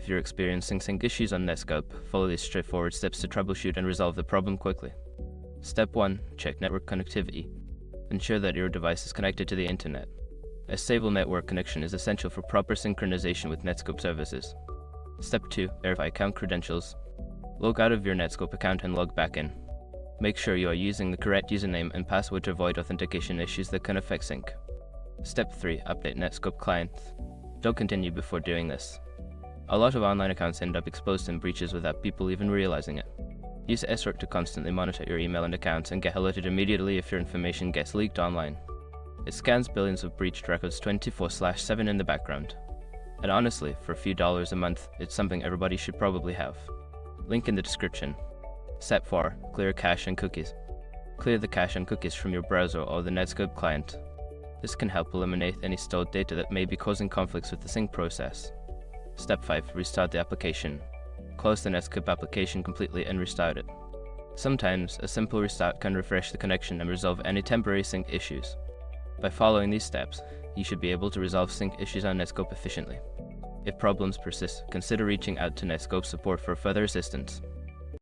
If you're experiencing sync issues on Netskope, follow these straightforward steps to troubleshoot and resolve the problem quickly. Step 1. Check network connectivity. Ensure that your device is connected to the internet. A stable network connection is essential for proper synchronization with Netskope services. Step 2. Verify account credentials. Log out of your Netskope account and log back in. Make sure you are using the correct username and password to avoid authentication issues that can affect sync. Step 3. Update Netskope clients. Don't continue before doing this. A lot of online accounts end up exposed in breaches without people even realizing it. Use SROC to constantly monitor your email and accounts and get alerted immediately if your information gets leaked online. It scans billions of breached records 24/7 in the background. And honestly, for a few dollars a month, it's something everybody should probably have. Link in the description. Step 4. Clear cache and cookies. Clear the cache and cookies from your browser or the Netskope client. This can help eliminate any stored data that may be causing conflicts with the sync process. Step 5. Restart the application. Close the Netskope application completely and restart it. Sometimes, a simple restart can refresh the connection and resolve any temporary sync issues. By following these steps, you should be able to resolve sync issues on Netskope efficiently. If problems persist, consider reaching out to Netskope support for further assistance.